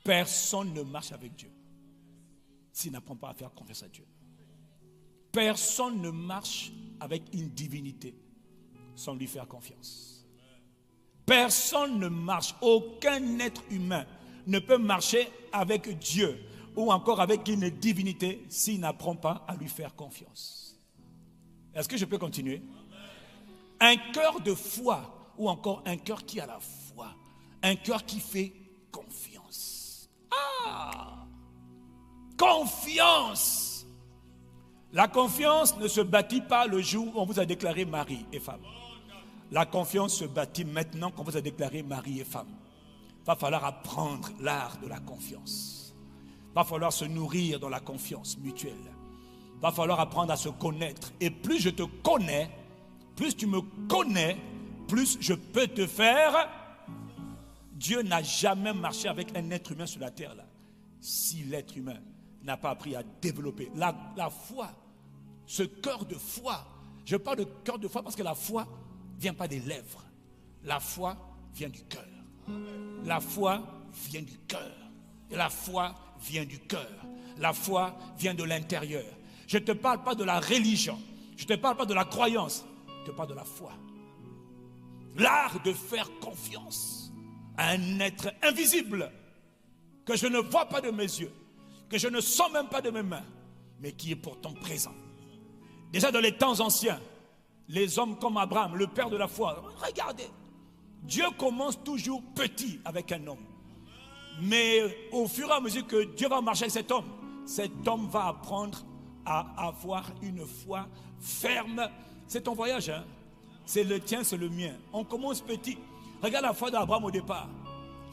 Personne ne marche avec Dieu s'il n'apprend pas à faire confiance à Dieu. Personne ne marche avec une divinité sans lui faire confiance. Personne ne marche, aucun être humain ne peut marcher avec Dieu ou encore avec une divinité s'il n'apprend pas à lui faire confiance. Est-ce que je peux continuer? Un cœur de foi ou encore un cœur qui a la foi, un cœur qui fait confiance. Confiance. La confiance ne se bâtit pas le jour où on vous a déclaré mari et femme. La confiance se bâtit maintenant qu'on vous a déclaré mari et femme. Il va falloir apprendre l'art de la confiance. Il va falloir se nourrir dans la confiance mutuelle. Il va falloir apprendre à se connaître. Et plus je te connais, plus tu me connais, plus je peux te faire. Dieu n'a jamais marché avec un être humain sur la terre là, si l'être humain n'a pas appris à développer la foi, ce cœur de foi. Je parle de cœur de foi parce que la foi ne vient pas des lèvres. La foi vient du cœur. La foi vient du cœur. Et la foi vient du cœur. La foi vient de l'intérieur. Je ne te parle pas de la religion. Je ne te parle pas de la croyance. Je te parle de la foi. L'art de faire confiance à un être invisible que je ne vois pas de mes yeux, que je ne sens même pas de mes mains, mais qui est pourtant présent. Déjà dans les temps anciens, les hommes comme Abraham, le père de la foi, regardez, Dieu commence toujours petit avec un homme. Mais au fur et à mesure que Dieu va marcher avec cet homme va apprendre à avoir une foi ferme. C'est ton voyage, hein? C'est le tien, c'est le mien. On commence petit. Regarde la foi d'Abraham au départ.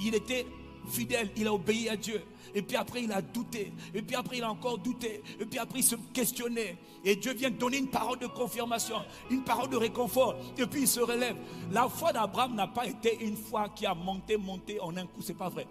Il était fidèle, il a obéi à Dieu. Et puis après il a douté. Et puis après il a encore douté. Et puis après il se questionnait. Et Dieu vient donner une parole de confirmation, une parole de réconfort. Et puis il se relève. La foi d'Abraham n'a pas été une foi qui a monté en un coup. C'est pas vrai.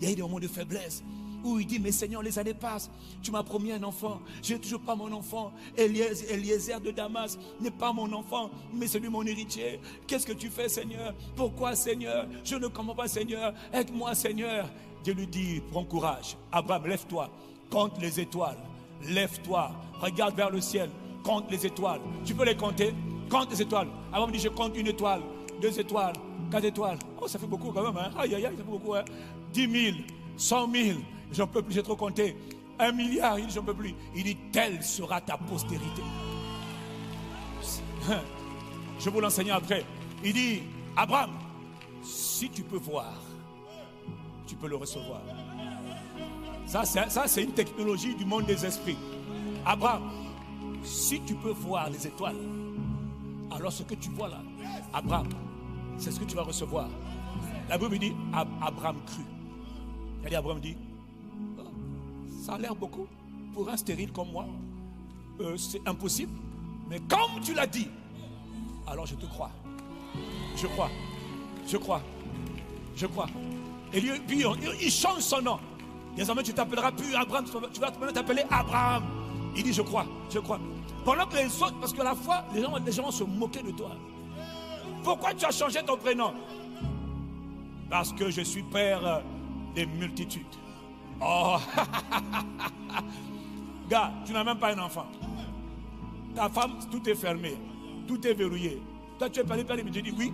Il y a eu des moments de faiblesse où il dit, mais Seigneur, les années passent, tu m'as promis un enfant, je n'ai toujours pas mon enfant. Eliezer de Damas n'est pas mon enfant, mais c'est lui mon héritier. Qu'est-ce que tu fais, Seigneur? Pourquoi, Seigneur? Je ne comprends pas, Seigneur. Aide-moi, Seigneur. Dieu lui dit, prends courage. Abraham, lève-toi, compte les étoiles. Lève-toi, regarde vers le ciel, compte les étoiles. Tu peux les compter? Compte les étoiles. Abraham dit, je compte 1 étoile, 2 étoiles, 4 étoiles. Oh, ça fait beaucoup quand même, hein? Aïe, aïe, aïe, ça fait beaucoup, hein? 10 000, 100 000. J'en peux plus, j'ai trop compté. 1 milliard, il dit, j'en peux plus. Il dit, telle sera ta postérité. Je vous l'enseigne après. Il dit, Abraham, si tu peux voir, tu peux le recevoir. Ça, c'est une technologie du monde des esprits. Abraham, si tu peux voir les étoiles, alors ce que tu vois là, Abraham, c'est ce que tu vas recevoir. La Bible dit, Abraham crut. Et Abraham dit, ça a l'air beaucoup pour un stérile comme moi. C'est impossible. Mais comme tu l'as dit, alors je te crois. Je crois. Je crois. Je crois. Et lui, puis il change son nom. Désormais, tu t'appelleras plus Abraham. Tu vas t'appeler Abraham. Il dit, je crois. Je crois. Pendant que les autres, parce que la foi, les gens vont se moquer de toi. Pourquoi tu as changé ton prénom? Parce que je suis père des multitudes. Oh, gars, tu n'as même pas un enfant. Ta femme, tout est fermé, tout est verrouillé. Toi, tu es parlé, mais tu dis oui.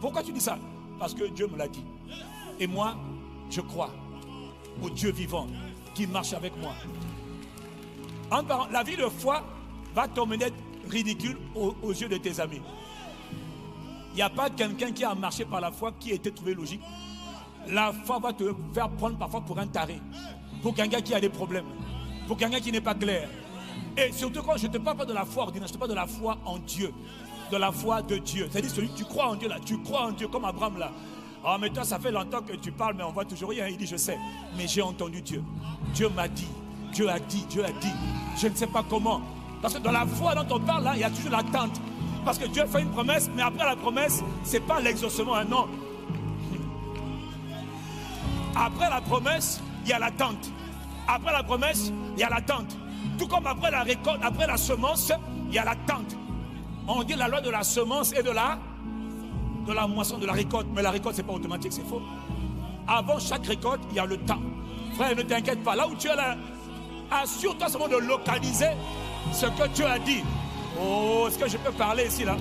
Pourquoi tu dis ça? Parce que Dieu me l'a dit. Et moi, je crois au Dieu vivant qui marche avec moi. En parlant, la vie de foi va t'emmener ridicule aux yeux de tes amis. Il n'y a pas quelqu'un qui a marché par la foi qui a été trouvé logique. La foi va te faire prendre parfois pour un taré, pour quelqu'un qui a des problèmes, pour quelqu'un qui n'est pas clair. Et surtout quand je ne te parle pas de la foi ordinaire, je te parle de la foi en Dieu, de la foi de Dieu. C'est-à-dire celui que tu crois en Dieu là, tu crois en Dieu comme Abraham là. Ah mais toi ça fait longtemps que tu parles mais on voit toujours rien. Il dit je sais, mais j'ai entendu Dieu. Dieu m'a dit, Dieu a dit, Dieu a dit. Je ne sais pas comment. Parce que dans la foi dont on parle là, il y a toujours l'attente. Parce que Dieu fait une promesse, mais après la promesse, c'est pas l'exaucement, hein, non. Après la promesse, il y a l'attente. Après la promesse, il y a l'attente. Tout comme après la récolte, après la semence, il y a l'attente. On dit la loi de la semence et de la moisson, de la récolte. Mais la récolte, ce n'est pas automatique, c'est faux. Avant chaque récolte, il y a le temps. Frère, ne t'inquiète pas. Là où tu es là, assure-toi seulement de localiser ce que Dieu a dit. Oh, est-ce que je peux parler ici là?